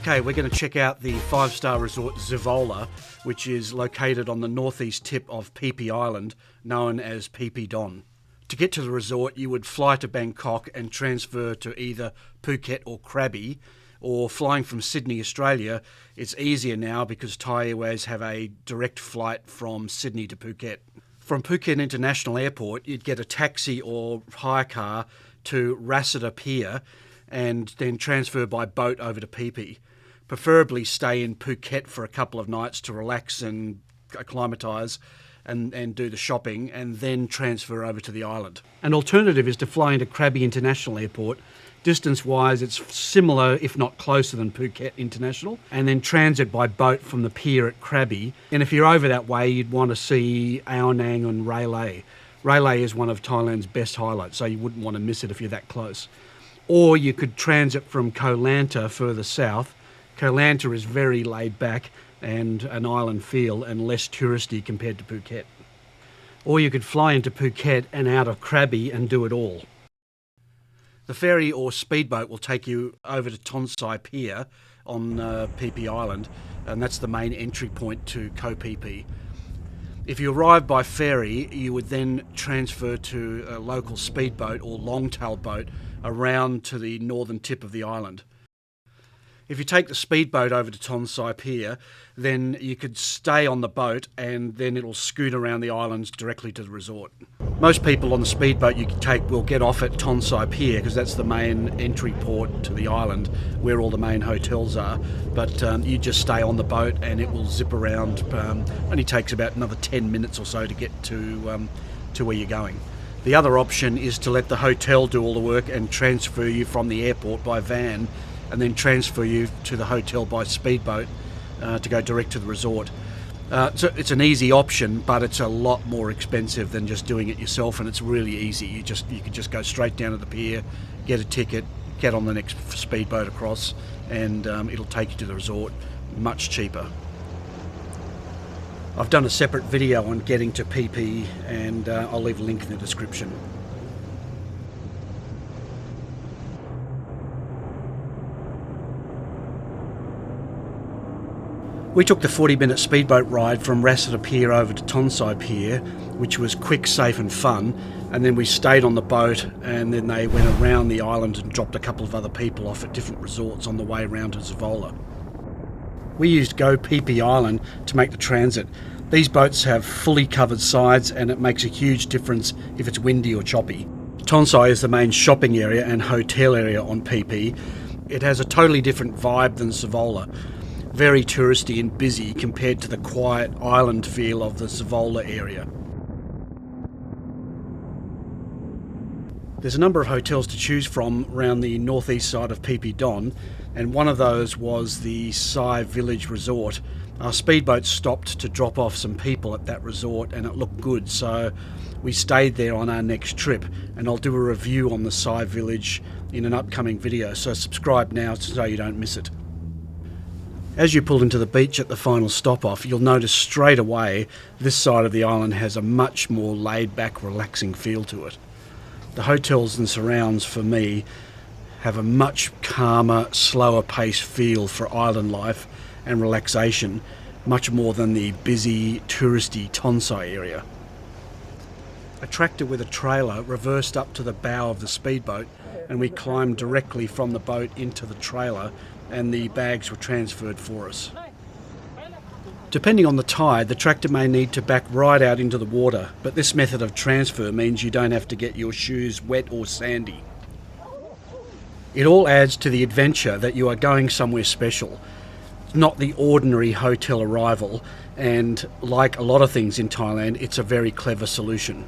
Okay, we're going to check out the five-star resort Zeavola, which is located on the northeast tip of Phi Phi Island, known as Phi Phi Don. To get to the resort, you would fly to Bangkok and transfer to either Phuket or Krabi, or flying from Sydney, Australia. It's easier now because Thai Airways have a direct flight from Sydney to Phuket. From Phuket International Airport, you'd get a taxi or hire car to Rasita Pier and then transfer by boat over to Phi Phi. Preferably stay in Phuket for a couple of nights to relax and acclimatise and do the shopping, and then transfer over to the island. An alternative is to fly into Krabi International Airport. Distance-wise, it's similar, if not closer than Phuket International, and then transit by boat from the pier at Krabi. And if you're over that way, you'd want to see Ao Nang and Railay. Railay is one of Thailand's best highlights, so you wouldn't want to miss it if you're that close. Or you could transit from Koh Lanta further south. Koh Lanta is very laid back and an island feel and less touristy compared to Phuket. Or you could fly into Phuket and out of Krabi and do it all. The ferry or speedboat will take you over to Tonsai Pier on Phi Phi Island, and that's the main entry point to Koh Phi Phi. If you arrive by ferry, you would then transfer to a local speedboat or long-tail boat around to the northern tip of the island. If you take the speedboat over to Tonsai Pier, then you could stay on the boat and then it'll scoot around the islands directly to the resort. Most people on the speedboat you can take will get off at Tonsai Pier because that's the main entry port to the island where all the main hotels are. But you just stay on the boat and it will zip around. Only takes about another 10 minutes or so to get to where you're going. The other option is to let the hotel do all the work and transfer you from the airport by van, and then transfer you to the hotel by speedboat to go direct to the resort. So it's an easy option, but it's a lot more expensive than just doing it yourself, and it's really easy. You can just go straight down to the pier, get a ticket, get on the next speedboat across, and it'll take you to the resort much cheaper. I've done a separate video on getting to Phi Phi, and I'll leave a link in the description. We took the 40-minute speedboat ride from Rasita Pier over to Tonsai Pier, which was quick, safe and fun, and then we stayed on the boat, and then they went around the island and dropped a couple of other people off at different resorts on the way around to Zeavola. We used Koh Phi Phi Island to make the transit. These boats have fully covered sides and it makes a huge difference if it's windy or choppy. Tonsai is the main shopping area and hotel area on Phi Phi. It has a totally different vibe than Zeavola. Very touristy and busy compared to the quiet island feel of the Zeavola area. There's a number of hotels to choose from around the northeast side of Phi Phi Don, and one of those was the Sai Village Resort. Our speedboat stopped to drop off some people at that resort and it looked good, so we stayed there on our next trip, and I'll do a review on the Sai Village in an upcoming video, so subscribe now so you don't miss it. As you pull into the beach at the final stop-off, you'll notice straight away this side of the island has a much more laid-back, relaxing feel to it. The hotels and surrounds, for me, have a much calmer, slower-paced feel for island life and relaxation, much more than the busy, touristy Tonsai area. A tractor with a trailer reversed up to the bow of the speedboat, and we climbed directly from the boat into the trailer, and the bags were transferred for us. Depending on the tide, the tractor may need to back right out into the water, but this method of transfer means you don't have to get your shoes wet or sandy. It all adds to the adventure that you are going somewhere special. It's not the ordinary hotel arrival, and like a lot of things in Thailand, it's a very clever solution.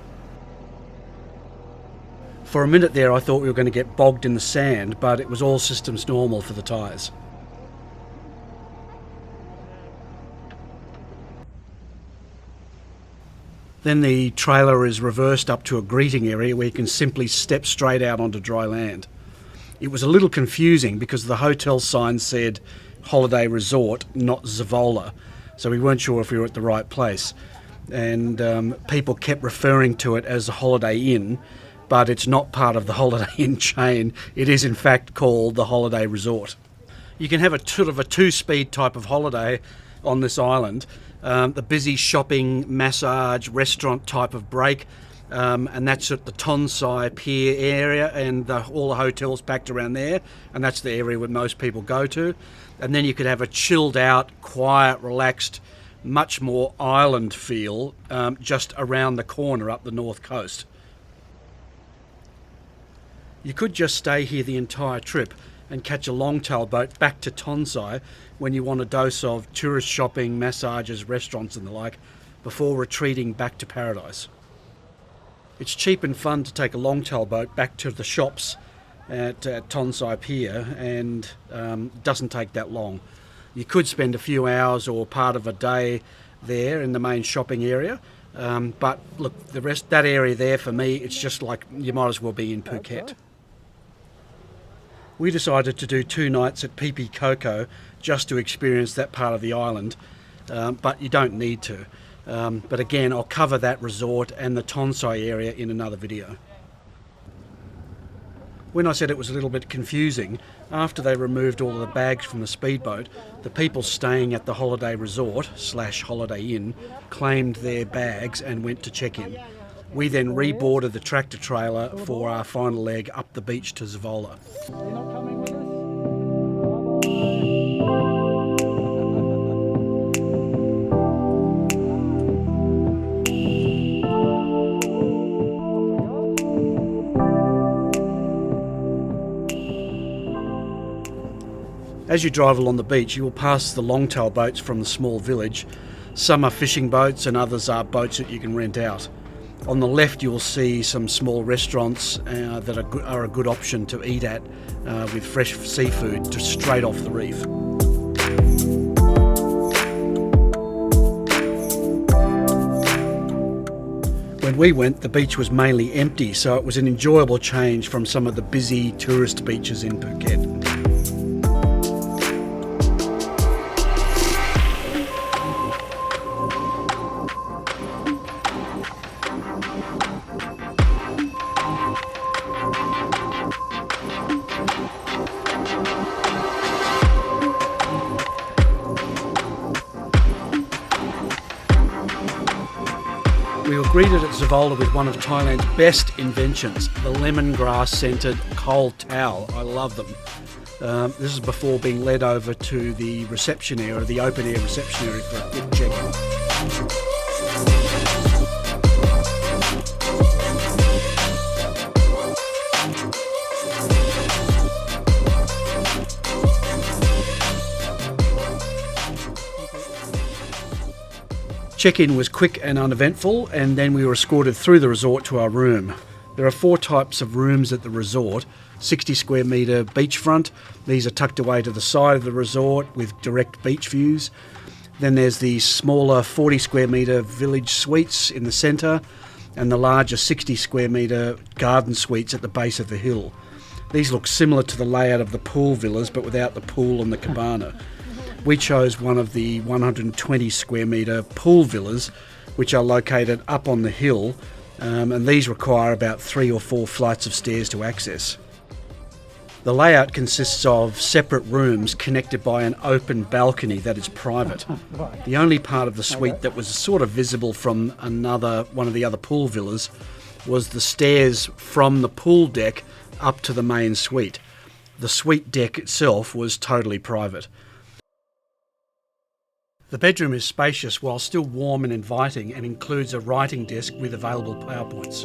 For a minute there I thought we were going to get bogged in the sand, but it was all systems normal for the Thais. Then the trailer is reversed up to a greeting area where you can simply step straight out onto dry land. It was a little confusing because the hotel sign said Holiday Resort, not Zeavola, so we weren't sure if we were at the right place. And people kept referring to it as the Holiday Inn, but it's not part of the Holiday Inn chain. It is in fact called the Holiday Resort. You can have a sort of a two-speed type of holiday on this island. The busy shopping, massage, restaurant type of break, and that's at the Tonsai Pier area, and all the hotels packed around there, and that's the area where most people go to. And then you could have a chilled out, quiet, relaxed, much more island feel just around the corner up the north coast. You could just stay here the entire trip and catch a long-tail boat back to Tonsai when you want a dose of tourist shopping, massages, restaurants and the like, before retreating back to paradise. It's cheap and fun to take a long-tail boat back to the shops at Tonsai Pier, and doesn't take that long. You could spend a few hours or part of a day there in the main shopping area, but look, the rest, that area there for me, it's just like you might as well be in Phuket. We decided to do 2 nights at Phi Phi Coco just to experience that part of the island, but you don't need to. But again, I'll cover that resort and the Tonsai area in another video. When I said it was a little bit confusing, after they removed all of the bags from the speedboat, the people staying at the holiday resort / holiday inn claimed their bags and went to check in. We then reboarded the tractor trailer for our final leg up the beach to Zeavola. As you drive along the beach, you will pass the longtail boats from the small village. Some are fishing boats and others are boats that you can rent out. On the left you will see some small restaurants that are a good option to eat at with fresh seafood just straight off the reef. When we went, the beach was mainly empty, so it was an enjoyable change from some of the busy tourist beaches in Phuket. We were greeted at Zeavola with one of Thailand's best inventions, the lemongrass-scented coal towel. I love them. This is before being led over to the reception area, the open-air reception area for a quick check-in. Check-in was quick and uneventful, and then we were escorted through the resort to our room. There are 4 types of rooms at the resort. 60 square metre beachfront. These are tucked away to the side of the resort with direct beach views. Then there's the smaller 40 square metre village suites in the centre, and the larger 60 square metre garden suites at the base of the hill. These look similar to the layout of the pool villas, but without the pool and the cabana. We chose one of the 120 square metre pool villas, which are located up on the hill, and these require about 3 or 4 flights of stairs to access. The layout consists of separate rooms connected by an open balcony that is private. The only part of the suite that was sort of visible from one of the other pool villas was the stairs from the pool deck up to the main suite. The suite deck itself was totally private. The bedroom is spacious while still warm and inviting, and includes a writing desk with available PowerPoints.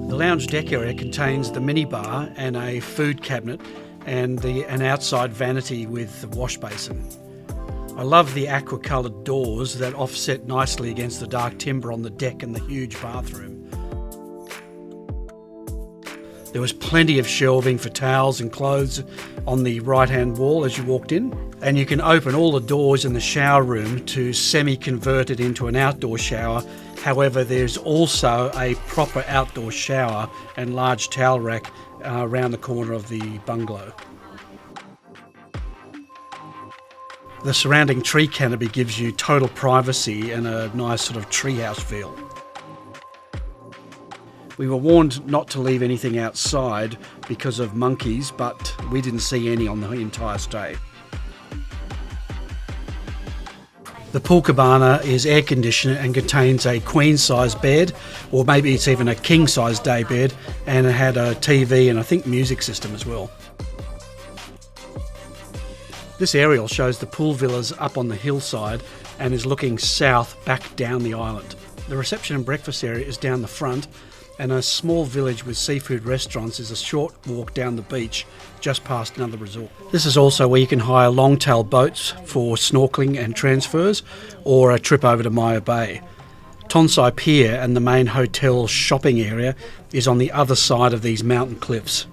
The lounge deck area contains the minibar and a food cabinet and an outside vanity with the wash basin. I love the aqua-coloured doors that offset nicely against the dark timber on the deck and the huge bathroom. There was plenty of shelving for towels and clothes on the right-hand wall as you walked in, and you can open all the doors in the shower room to semi-convert it into an outdoor shower. However, there's also a proper outdoor shower and large towel rack around the corner of the bungalow. The surrounding tree canopy gives you total privacy and a nice sort of treehouse feel. We were warned not to leave anything outside because of monkeys, but we didn't see any on the entire stay. The pool cabana is air conditioned and contains a queen size bed, or maybe it's even a king size day bed, and it had a TV and I think music system as well. This aerial shows the pool villas up on the hillside and is looking south back down the island. The reception and breakfast area is down the front, and a small village with seafood restaurants is a short walk down the beach just past another resort. This is also where you can hire long-tail boats for snorkeling and transfers, or a trip over to Maya Bay. Tonsai Pier and the main hotel shopping area is on the other side of these mountain cliffs.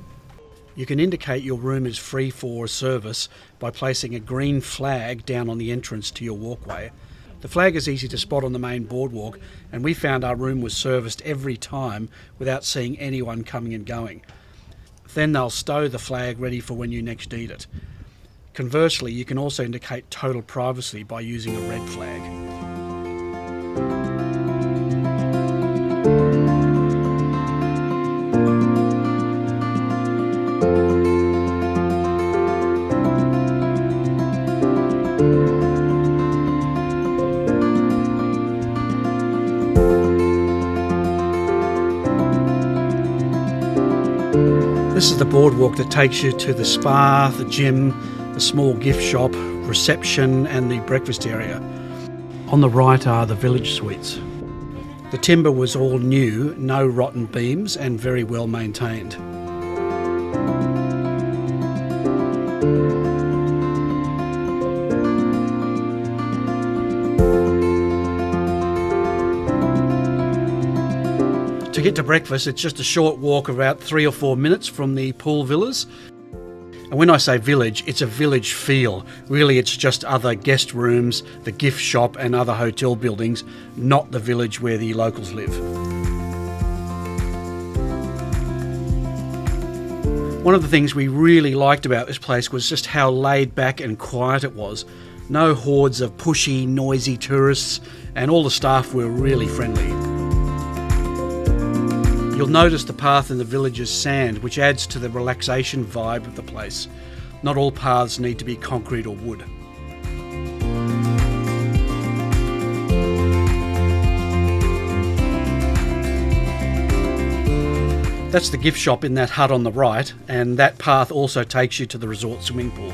You can indicate your room is free for service by placing a green flag down on the entrance to your walkway. The flag is easy to spot on the main boardwalk, and we found our room was serviced every time without seeing anyone coming and going. Then they'll stow the flag ready for when you next need it. Conversely, you can also indicate total privacy by using a red flag. This is the boardwalk that takes you to the spa, the gym, the small gift shop, reception and the breakfast area. On the right are the village suites. The timber was all new, no rotten beams and very well maintained. To get to breakfast, it's just a short walk, about 3 or 4 minutes from the pool villas. And when I say village, it's a village feel. Really, it's just other guest rooms, the gift shop and other hotel buildings, not the village where the locals live. One of the things we really liked about this place was just how laid back and quiet it was. No hordes of pushy, noisy tourists, and all the staff were really friendly. You'll notice the path in the village is sand, which adds to the relaxation vibe of the place. Not all paths need to be concrete or wood. That's the gift shop in that hut on the right, and that path also takes you to the resort swimming pool.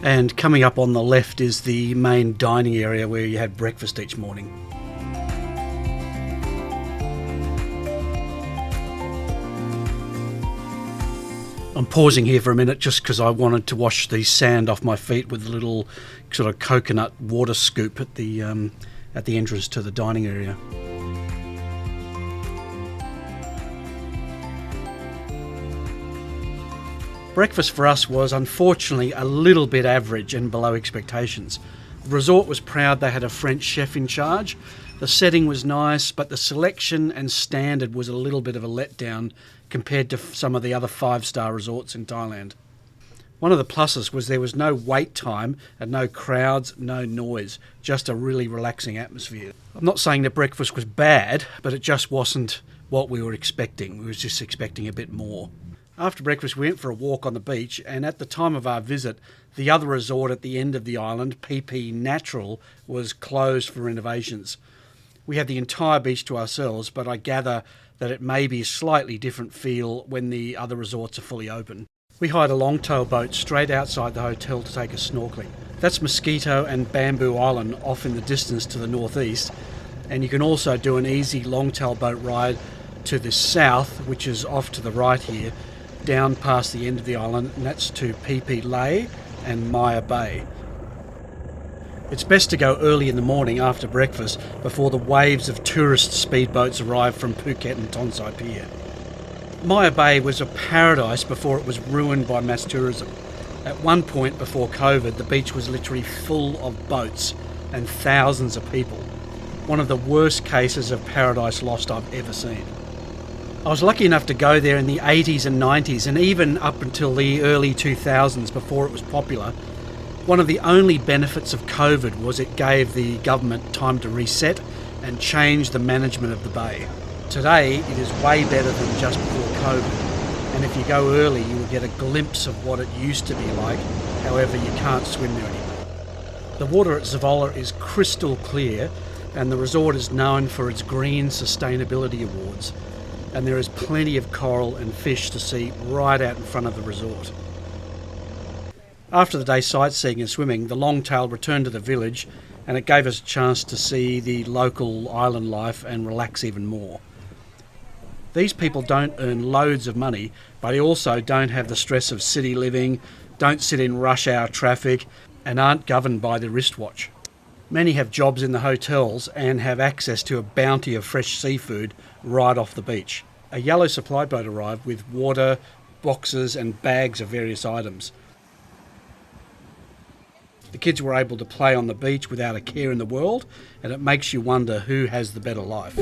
And coming up on the left is the main dining area where you have breakfast each morning. I'm pausing here for a minute just because I wanted to wash the sand off my feet with a little sort of coconut water scoop at the entrance to the dining area. Breakfast for us was unfortunately a little bit average and below expectations. The resort was proud they had a French chef in charge. The setting was nice, but the selection and standard was a little bit of a letdown compared to some of the other 5-star resorts in Thailand. One of the pluses was there was no wait time and no crowds, no noise, just a really relaxing atmosphere. I'm not saying that breakfast was bad, but it just wasn't what we were expecting. We were just expecting a bit more. After breakfast, we went for a walk on the beach, and at the time of our visit, the other resort at the end of the island, Phi Phi Natural, was closed for renovations. We had the entire beach to ourselves, but I gather that it may be a slightly different feel when the other resorts are fully open. We hired a long-tail boat straight outside the hotel to take us snorkeling. That's Mosquito and Bamboo Island off in the distance to the northeast, and you can also do an easy long-tail boat ride to the south, which is off to the right here, down past the end of the island, and that's to Phi Phi Lay and Maya Bay. It's best to go early in the morning after breakfast before the waves of tourist speedboats arrive from Phuket and Tonsai Pier. Maya Bay was a paradise before it was ruined by mass tourism. At one point before COVID, the beach was literally full of boats and thousands of people. One of the worst cases of paradise lost I've ever seen. I was lucky enough to go there in the 80s and 90s, and even up until the early 2000s before it was popular. One of the only benefits of COVID was it gave the government time to reset and change the management of the bay. Today it is way better than just before COVID, and if you go early you will get a glimpse of what it used to be like. However, you can't swim there anymore. The water at Zeavola is crystal clear, and the resort is known for its green sustainability awards, and there is plenty of coral and fish to see right out in front of the resort. After the day sightseeing and swimming, the longtail returned to the village, and it gave us a chance to see the local island life and relax even more. These people don't earn loads of money, but they also don't have the stress of city living, don't sit in rush hour traffic, and aren't governed by the wristwatch. Many have jobs in the hotels and have access to a bounty of fresh seafood right off the beach. A yellow supply boat arrived with water, boxes and bags of various items. The kids were able to play on the beach without a care in the world, and it makes you wonder who has the better life.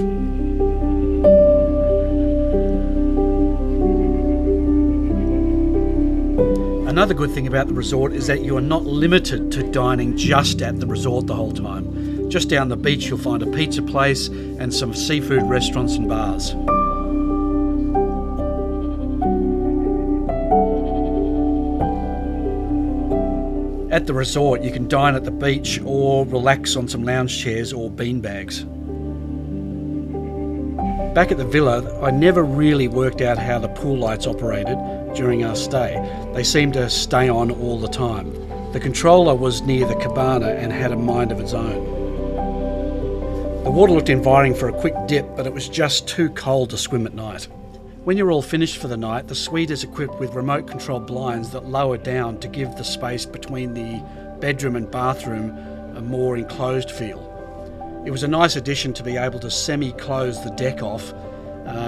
Another good thing about the resort is that you are not limited to dining just at the resort the whole time. Just down the beach you'll find a pizza place and some seafood restaurants and bars. At the resort you can dine at the beach or relax on some lounge chairs or beanbags. Back at the villa, I never really worked out how the pool lights operated during our stay. They seemed to stay on all the time. The controller was near the cabana and had a mind of its own. The water looked inviting for a quick dip, but it was just too cold to swim at night. When you're all finished for the night, the suite is equipped with remote control blinds that lower down to give the space between the bedroom and bathroom a more enclosed feel. It was a nice addition to be able to semi-close the deck off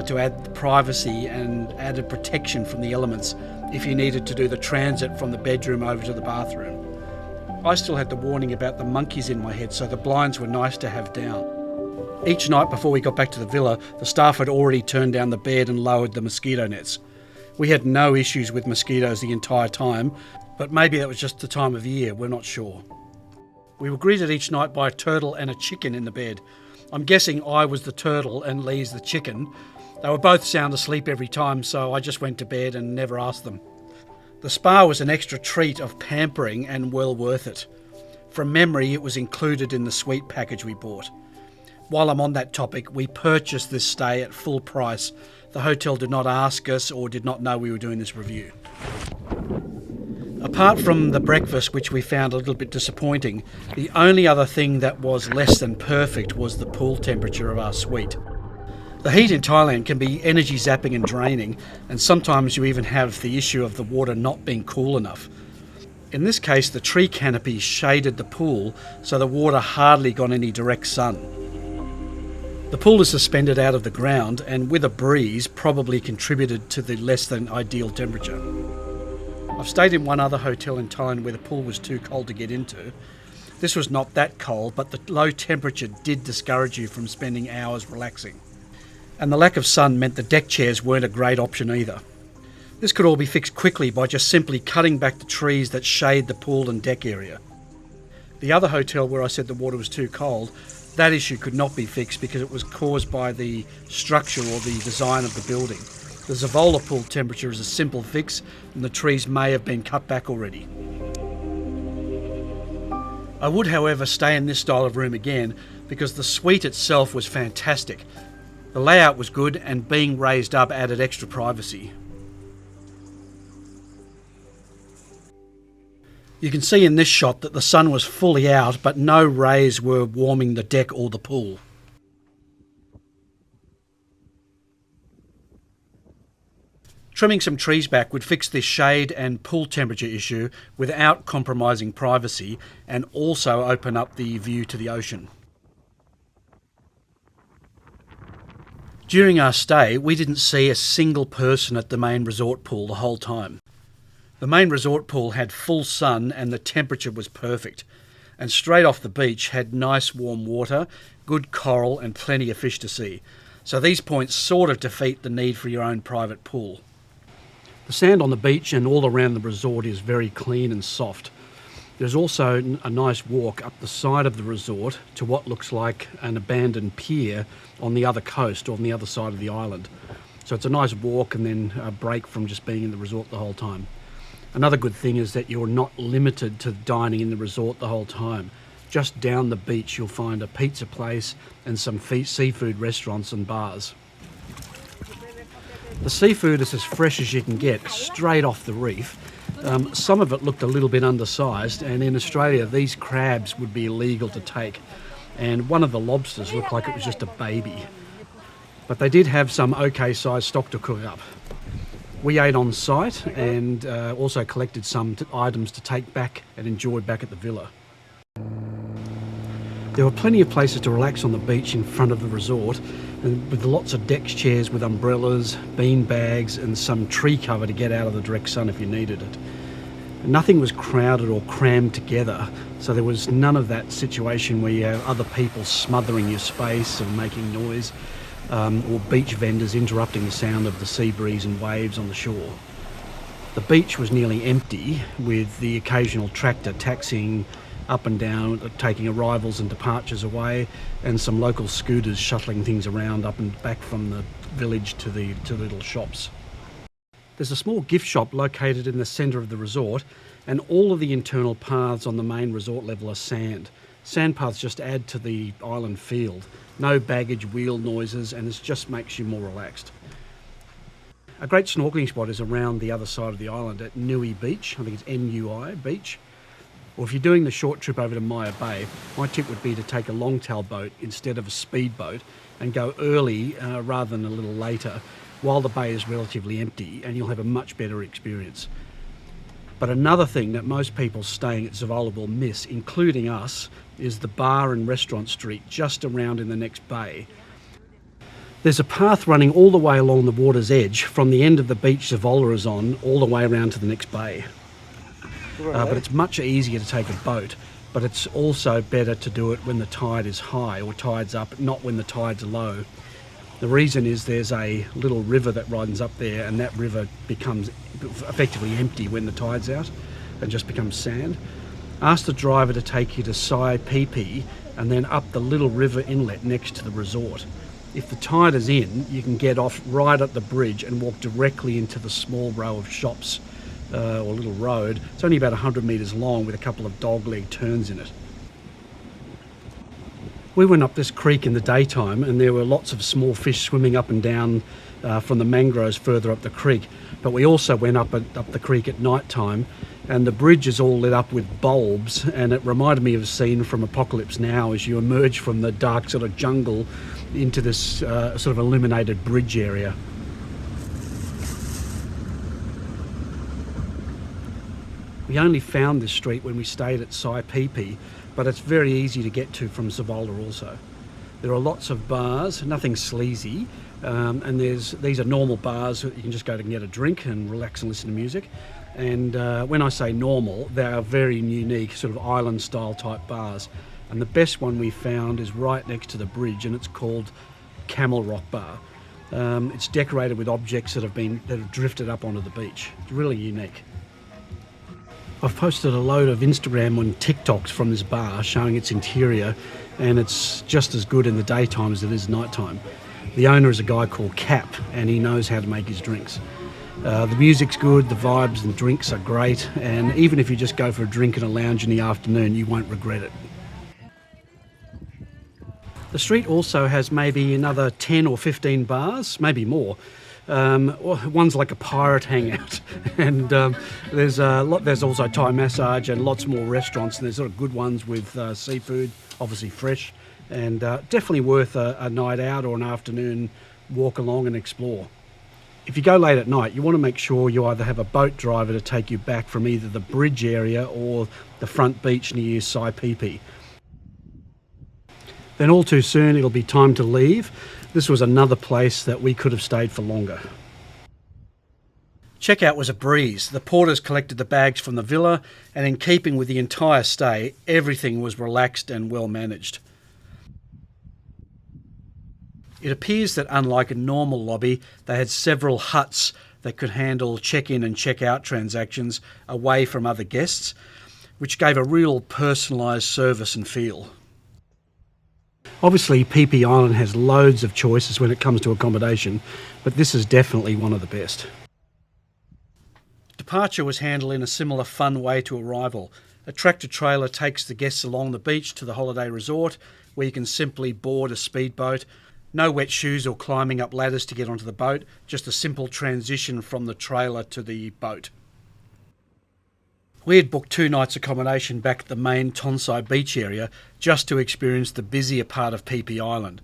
to add privacy and added protection from the elements if you needed to do the transit from the bedroom over to the bathroom. I still had the warning about the monkeys in my head, so the blinds were nice to have down. Each night before we got back to the villa, the staff had already turned down the bed and lowered the mosquito nets. We had no issues with mosquitoes the entire time, but maybe that was just the time of year, we're not sure. We were greeted each night by a turtle and a chicken in the bed. I'm guessing I was the turtle and Lee's the chicken. They were both sound asleep every time, so I just went to bed and never asked them. The spa was an extra treat of pampering and well worth it. From memory, it was included in the suite package we bought. While I'm on that topic, we purchased this stay at full price. The hotel did not ask us or did not know we were doing this review. Apart from the breakfast, which we found a little bit disappointing, the only other thing that was less than perfect was the pool temperature of our suite. The heat in Thailand can be energy zapping and draining, and sometimes you even have the issue of the water not being cool enough. In this case, the tree canopy shaded the pool, so the water hardly got any direct sun. The pool is suspended out of the ground, and with a breeze probably contributed to the less than ideal temperature. I've stayed in one other hotel in Thailand where the pool was too cold to get into. This was not that cold, but the low temperature did discourage you from spending hours relaxing. And the lack of sun meant the deck chairs weren't a great option either. This could all be fixed quickly by just simply cutting back the trees that shade the pool and deck area. The other hotel where I said the water was too cold, that issue could not be fixed because it was caused by the structure or the design of the building. The Zeavola pool temperature is a simple fix, and the trees may have been cut back already. I would, however, stay in this style of room again because the suite itself was fantastic. The layout was good, and being raised up added extra privacy. You can see in this shot that the sun was fully out, but no rays were warming the deck or the pool. Trimming some trees back would fix this shade and pool temperature issue without compromising privacy, and also open up the view to the ocean. During our stay, we didn't see a single person at the main resort pool the whole time. The main resort pool had full sun and the temperature was perfect, and straight off the beach had nice warm water, good coral and plenty of fish to see. So these points sort of defeat the need for your own private pool. The sand on the beach and all around the resort is very clean and soft. There's also a nice walk up the side of the resort to what looks like an abandoned pier on the other coast, or on the other side of the island. So it's a nice walk and then a break from just being in the resort the whole time. Another good thing is that you're not limited to dining in the resort the whole time. Just down the beach you'll find a pizza place and some seafood restaurants and bars. The seafood is as fresh as you can get, straight off the reef. Some of it looked a little bit undersized, and in Australia these crabs would be illegal to take, and one of the lobsters looked like it was just a baby. But they did have some okay sized stock to cook up. We ate on site and also collected some items to take back and enjoy back at the villa. There were plenty of places to relax on the beach in front of the resort, and with lots of deck chairs with umbrellas, bean bags and some tree cover to get out of the direct sun if you needed it. Nothing was crowded or crammed together, so there was none of that situation where you have other people smothering your space and making noise, or beach vendors interrupting the sound of the sea breeze and waves on the shore. The beach was nearly empty, with the occasional tractor taxiing up and down, taking arrivals and departures away, and some local scooters shuttling things around up and back from the village to the little shops. There's a small gift shop located in the centre of the resort, and all of the internal paths on the main resort level are sand. Sand paths just add to the island feel. No baggage wheel noises, and it just makes you more relaxed. A great snorkeling spot is around the other side of the island at Nui Beach. I think it's Nui Beach. Or if you're doing the short trip over to Maya Bay, my tip would be to take a longtail boat instead of a speedboat and go early rather than a little later, while the bay is relatively empty, and you'll have a much better experience. But another thing that most people staying at Zeavola will miss, including us, is the bar and restaurant street just around in the next bay. There's a path running all the way along the water's edge from the end of the beach Zeavola is on all the way around to the next bay. But it's much easier to take a boat, but it's also better to do it when the tide is high or tide's up, not when the tide's low. The reason is there's a little river that runs up there, and that river becomes effectively empty when the tide's out and just becomes sand. Ask the driver to take you to Phi Phi Phi and then up the little river inlet next to the resort. If the tide is in, you can get off right at the bridge and walk directly into the small row of shops or little road. It's only about 100 metres long with a couple of dogleg turns in it. We went up this creek in the daytime, and there were lots of small fish swimming up and down from the mangroves further up the creek. But we also went up the creek at night time, and the bridge is all lit up with bulbs, and it reminded me of a scene from Apocalypse Now as you emerge from the dark sort of jungle into this sort of illuminated bridge area. We only found this street when we stayed at Phi Phi Phi, but it's very easy to get to from Zeavola also. There are lots of bars, nothing sleazy, and these are normal bars that you can just go to and get a drink and relax and listen to music. And when I say normal, they are very unique, sort of island style type bars. And the best one we found is right next to the bridge, and it's called Camel Rock Bar. It's decorated with objects that have drifted up onto the beach. It's really unique. I've posted a load of Instagram and TikToks from this bar showing its interior, and it's just as good in the daytime as it is nighttime. The owner is a guy called Cap, and he knows how to make his drinks. The music's good, the vibes and drinks are great, and even if you just go for a drink and a lounge in the afternoon, you won't regret it. The street also has maybe another 10 or 15 bars, maybe more. One's like a pirate hangout, and there's also Thai massage and lots more restaurants, and there's sort of good ones with seafood, obviously fresh, and definitely worth a night out or an afternoon walk along and explore. If you go late at night, you want to make sure you either have a boat driver to take you back from either the bridge area or the front beach near Phi Phi Phi. Then all too soon it'll be time to leave. This was another place that we could have stayed for longer. Checkout was a breeze. The porters collected the bags from the villa, and in keeping with the entire stay, everything was relaxed and well managed. It appears that unlike a normal lobby, they had several huts that could handle check-in and check-out transactions away from other guests, which gave a real personalised service and feel. Obviously, Phi Phi Island has loads of choices when it comes to accommodation, but this is definitely one of the best. Departure was handled in a similar fun way to arrival. A tractor-trailer takes the guests along the beach to the holiday resort, where you can simply board a speedboat. No wet shoes or climbing up ladders to get onto the boat, just a simple transition from the trailer to the boat. We had booked 2 nights accommodation back at the main Tonsai beach area just to experience the busier part of Phi Phi Island.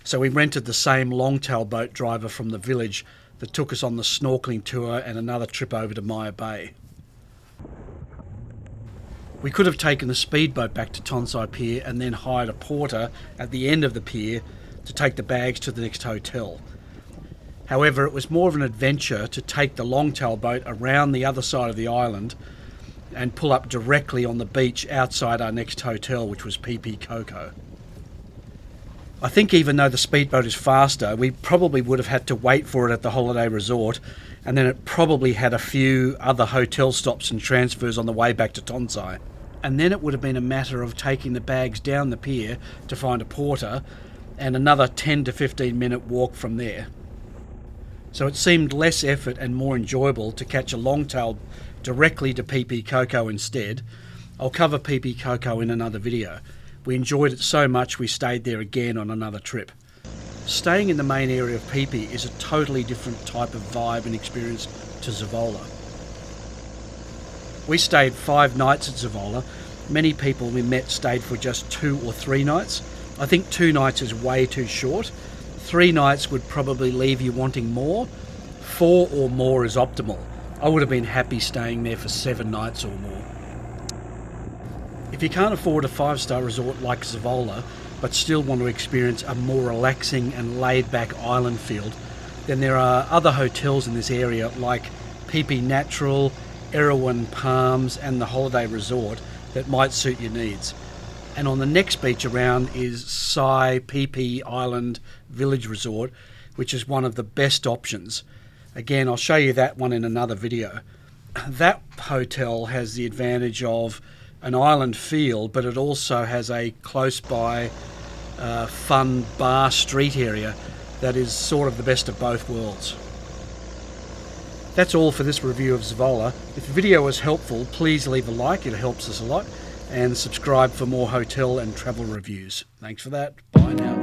So we rented the same longtail boat driver from the village that took us on the snorkelling tour and another trip over to Maya Bay. We could have taken the speedboat back to Tonsai Pier and then hired a porter at the end of the pier to take the bags to the next hotel. However, it was more of an adventure to take the longtail boat around the other side of the island and pull up directly on the beach outside our next hotel, which was Phi Phi Coco. I think even though the speedboat is faster, we probably would have had to wait for it at the holiday resort, and then it probably had a few other hotel stops and transfers on the way back to Tonsai. And then it would have been a matter of taking the bags down the pier to find a porter and another 10 to 15 minute walk from there. So it seemed less effort and more enjoyable to catch a longtail directly to Phi Phi Coco instead. I'll cover Phi Phi Coco in another video. We enjoyed it so much we stayed there again on another trip. Staying in the main area of Phi Phi is a totally different type of vibe and experience to Zeavola. We stayed 5 nights at Zeavola. Many people we met stayed for just 2 or 3 nights. I think 2 nights is way too short. 3 nights would probably leave you wanting more. 4 or more is optimal. I would have been happy staying there for 7 nights or more. If you can't afford a 5-star resort like Zeavola, but still want to experience a more relaxing and laid-back island feel, then there are other hotels in this area like Phi Phi Natural, Erewhon Palms and the Holiday Resort that might suit your needs. And on the next beach around is Phi Phi Island Village Resort, which is one of the best options. Again, I'll show you that one in another video. That hotel has the advantage of an island feel, but it also has a close by fun bar street area that is sort of the best of both worlds. That's all for this review of Zeavola. If the video was helpful, please leave a like, it helps us a lot, and subscribe for more hotel and travel reviews. Thanks for that. Bye now.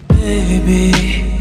Baby